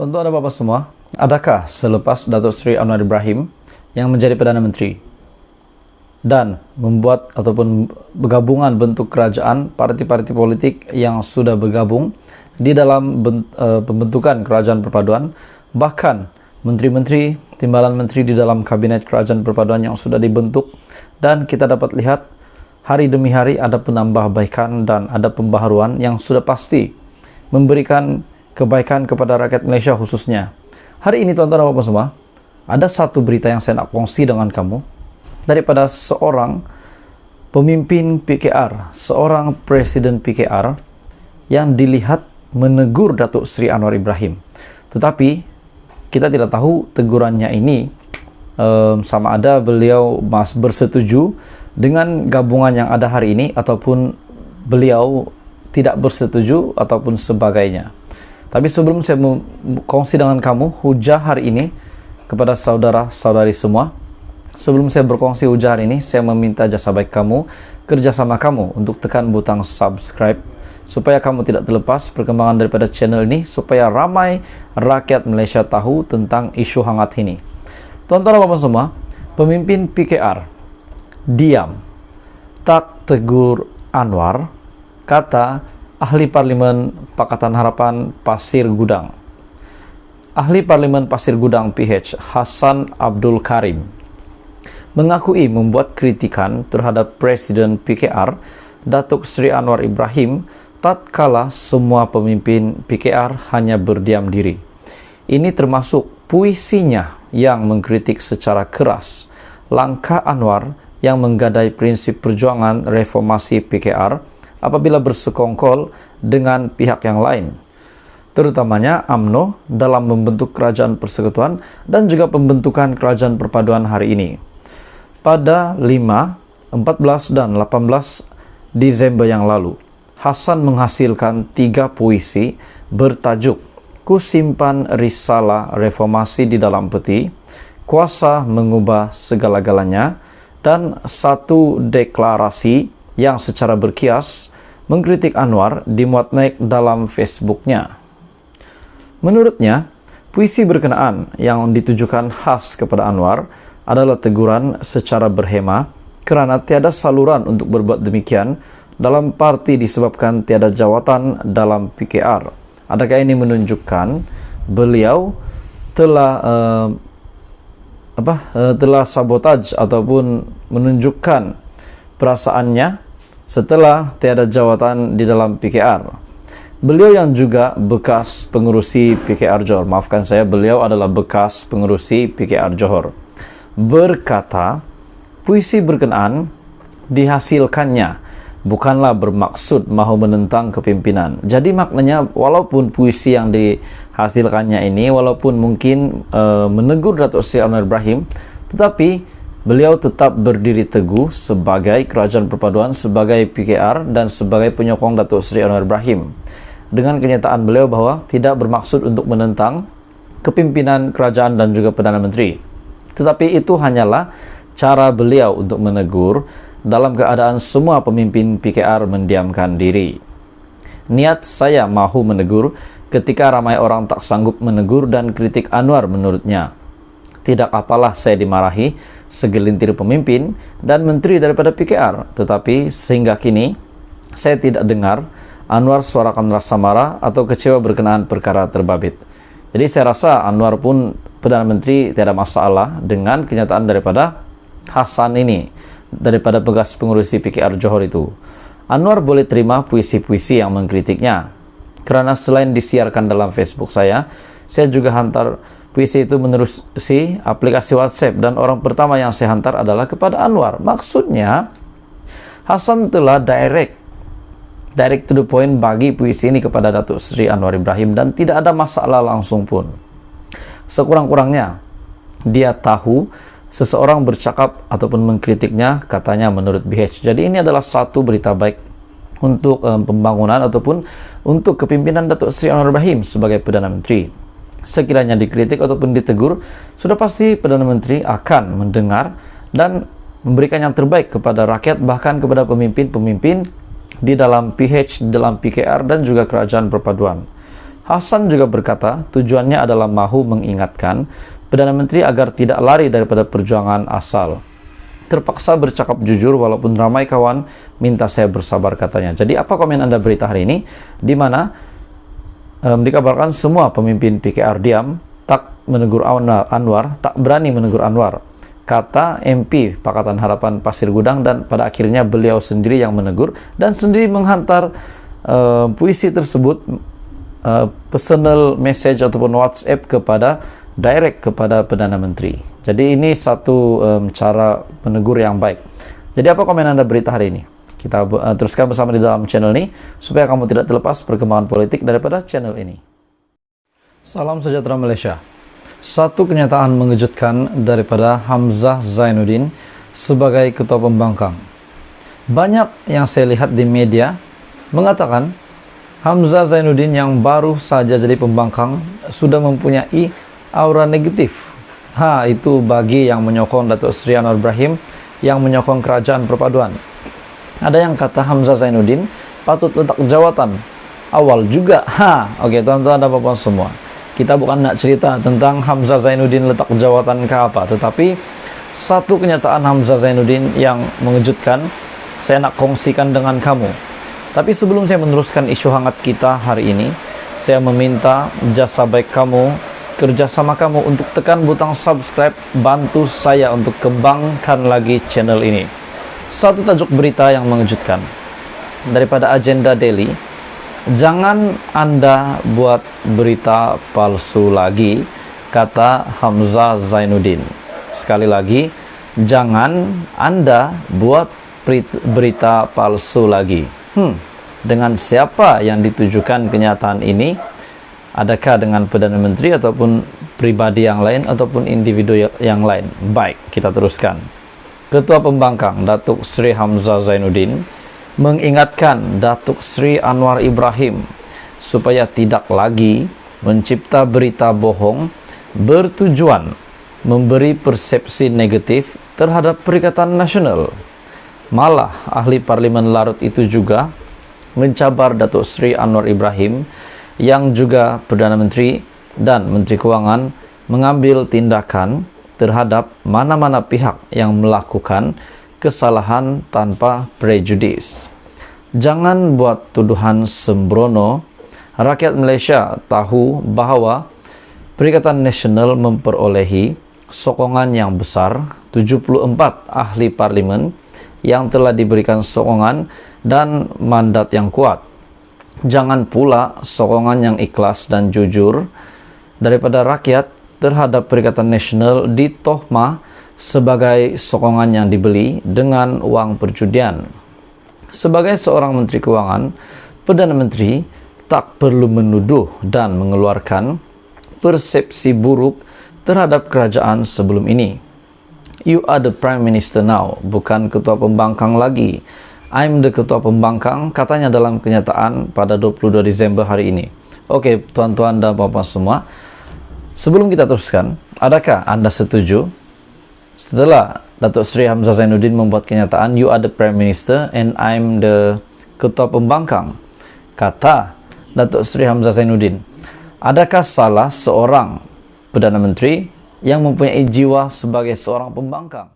Tuan-tuan dan Bapak semua, adakah selepas Datuk Seri Anwar Ibrahim yang menjadi Perdana Menteri dan membuat ataupun bergabungan bentuk kerajaan, parti-parti politik yang sudah bergabung di dalam pembentukan kerajaan perpaduan, bahkan menteri-menteri, timbalan menteri di dalam kabinet kerajaan perpaduan yang sudah dibentuk, dan kita dapat lihat hari demi hari ada penambahbaikan dan ada pembaharuan yang sudah pasti memberikan kebaikan kepada rakyat Malaysia khususnya. Hari ini tuan-tuan dan Bapak semua, ada satu berita yang saya nak kongsi dengan kamu daripada seorang pemimpin PKR, seorang presiden PKR yang dilihat menegur Datuk Seri Anwar Ibrahim. Tetapi kita tidak tahu tegurannya ini sama ada beliau bersetuju dengan gabungan yang ada hari ini ataupun beliau tidak bersetuju ataupun sebagainya. Tapi sebelum saya berkongsi dengan kamu hujah hari ini kepada saudara-saudari semua, sebelum saya berkongsi hujah hari ini, saya meminta jasa baik kamu, kerjasama kamu untuk tekan butang subscribe supaya kamu tidak terlepas perkembangan daripada channel ini, supaya ramai rakyat Malaysia tahu tentang isu hangat ini. Tuan-tuan dan Bapak semua, pemimpin PKR diam, tak tegur Anwar, kata Ahli Parlimen Pakatan Harapan Pasir Gudang. Ahli Parlimen Pasir Gudang PH Hassan Abdul Karim mengakui membuat kritikan terhadap Presiden PKR Datuk Seri Anwar Ibrahim tatkala semua pemimpin PKR hanya berdiam diri. Ini termasuk puisinya yang mengkritik secara keras langkah Anwar yang menggadai prinsip perjuangan reformasi PKR apabila bersekongkol dengan pihak yang lain, terutamanya UMNO dalam membentuk kerajaan persekutuan dan juga pembentukan kerajaan perpaduan hari ini. Pada 5, 14 dan 18 Disember yang lalu, Hassan menghasilkan 3 puisi bertajuk Kusimpan Risalah Reformasi di Dalam Peti, Kuasa Mengubah Segala-galanya, dan satu deklarasi yang secara berkias mengkritik Anwar dimuat naik dalam Facebooknya. Menurutnya, puisi berkenaan yang ditujukan khas kepada Anwar adalah teguran secara berhema kerana tiada saluran untuk berbuat demikian dalam parti disebabkan tiada jawatan dalam PKR. Adakah ini menunjukkan beliau telah telah sabotaj ataupun menunjukkan perasaannya setelah tiada jawatan di dalam PKR. Beliau yang juga bekas pengerusi PKR Johor, maafkan saya, beliau adalah bekas pengerusi PKR Johor, berkata puisi berkenaan dihasilkannya bukanlah bermaksud mahu menentang kepimpinan. Jadi maknanya walaupun puisi yang dihasilkannya ini walaupun mungkin menegur Datuk Seri Anwar Ibrahim, tetapi beliau tetap berdiri teguh sebagai kerajaan perpaduan, sebagai PKR dan sebagai penyokong Datuk Seri Anwar Ibrahim, dengan kenyataan beliau bahwa tidak bermaksud untuk menentang kepimpinan kerajaan dan juga Perdana Menteri. Tetapi itu hanyalah cara beliau untuk menegur dalam keadaan semua pemimpin PKR mendiamkan diri. Niat saya mahu menegur ketika ramai orang tak sanggup menegur dan kritik Anwar menurutnya. Tidak apalah saya dimarahi segelintir pemimpin dan menteri daripada PKR, tetapi sehingga kini saya tidak dengar Anwar suarakan rasa marah atau kecewa berkenaan perkara terbabit. Jadi saya rasa Anwar pun Perdana Menteri tiada masalah dengan kenyataan daripada Hassan ini, daripada bekas pengurusi PKR Johor itu. Anwar boleh terima puisi-puisi yang mengkritiknya, kerana selain disiarkan dalam Facebook saya juga hantar puisi itu menerusi aplikasi WhatsApp, dan orang pertama yang saya hantar adalah kepada Anwar. Maksudnya, Hassan telah direct to the point bagi puisi ini kepada Datuk Seri Anwar Ibrahim dan tidak ada masalah langsung pun. Sekurang-kurangnya, dia tahu seseorang bercakap ataupun mengkritiknya, katanya menurut BH. Jadi ini adalah satu berita baik untuk pembangunan ataupun untuk kepimpinan Datuk Seri Anwar Ibrahim sebagai Perdana Menteri. Sekiranya dikritik ataupun ditegur, sudah pasti Perdana Menteri akan mendengar dan memberikan yang terbaik kepada rakyat, bahkan kepada pemimpin-pemimpin di dalam PH, di dalam PKR dan juga kerajaan perpaduan. Hasan juga berkata tujuannya adalah mahu mengingatkan Perdana Menteri agar tidak lari daripada perjuangan asal. Terpaksa bercakap jujur walaupun ramai kawan minta saya bersabar, katanya. Jadi apa komen Anda berita hari ini? Di mana dikabarkan semua pemimpin PKR diam, tak menegur Anwar, tak berani menegur Anwar, kata MP Pakatan Harapan Pasir Gudang, dan pada akhirnya beliau sendiri yang menegur dan sendiri menghantar puisi tersebut, personal message ataupun WhatsApp direct kepada Perdana Menteri. Jadi ini satu cara menegur yang baik. Jadi apa komen Anda berita hari ini? Kita teruskan bersama di dalam channel ini supaya kamu tidak terlepas perkembangan politik daripada channel ini. Salam sejahtera Malaysia. Satu kenyataan mengejutkan daripada Hamzah Zainuddin sebagai Ketua Pembangkang. Banyak yang saya lihat di media mengatakan Hamzah Zainuddin yang baru saja jadi pembangkang sudah mempunyai aura negatif. Itu bagi yang menyokong Datuk Seri Anwar Ibrahim, yang menyokong kerajaan perpaduan. Ada yang kata Hamzah Zainuddin patut letak jawatan awal juga. Oke, tuan-tuan dan puan semua, kita bukan nak cerita tentang Hamzah Zainuddin letak jawatan ke apa, tetapi satu kenyataan Hamzah Zainuddin yang mengejutkan saya nak kongsikan dengan kamu. Tapi sebelum saya meneruskan isu hangat kita hari ini, saya meminta jasa baik kamu, kerjasama kamu untuk tekan butang subscribe, bantu saya untuk kembangkan lagi channel ini. Satu tajuk berita yang mengejutkan daripada Agenda Daily. Jangan Anda buat berita palsu lagi, kata Hamzah Zainuddin. Sekali lagi, jangan Anda buat berita palsu lagi. Dengan siapa yang ditujukan kenyataan ini? Adakah dengan Perdana Menteri ataupun pribadi yang lain ataupun individu yang lain? Baik, kita teruskan. Ketua Pembangkang Datuk Seri Hamzah Zainuddin mengingatkan Datuk Seri Anwar Ibrahim supaya tidak lagi mencipta berita bohong bertujuan memberi persepsi negatif terhadap Perikatan Nasional. Malah ahli Parlimen Larut itu juga mencabar Datuk Seri Anwar Ibrahim yang juga Perdana Menteri dan Menteri Kewangan mengambil tindakan terhadap mana-mana pihak yang melakukan kesalahan tanpa prejudis. Jangan buat tuduhan sembrono. Rakyat Malaysia tahu bahawa Perikatan Nasional memperolehi sokongan yang besar, 74 ahli parlimen yang telah diberikan sokongan dan mandat yang kuat. Jangan pula sokongan yang ikhlas dan jujur daripada rakyat terhadap Perikatan Nasional ditohmah sebagai sokongan yang dibeli dengan wang perjudian. Sebagai seorang Menteri Kewangan, Perdana Menteri tak perlu menuduh dan mengeluarkan persepsi buruk terhadap kerajaan sebelum ini. You are the Prime Minister now, bukan Ketua Pembangkang lagi. I'm the Ketua Pembangkang, katanya dalam kenyataan pada 22 Disember hari ini. Oke, tuan-tuan dan puan-puan semua, sebelum kita teruskan, adakah Anda setuju setelah Datuk Seri Hamzah Zainuddin membuat kenyataan you are the Prime Minister and I'm the Ketua Pembangkang, kata Datuk Seri Hamzah Zainuddin, adakah salah seorang Perdana Menteri yang mempunyai jiwa sebagai seorang pembangkang?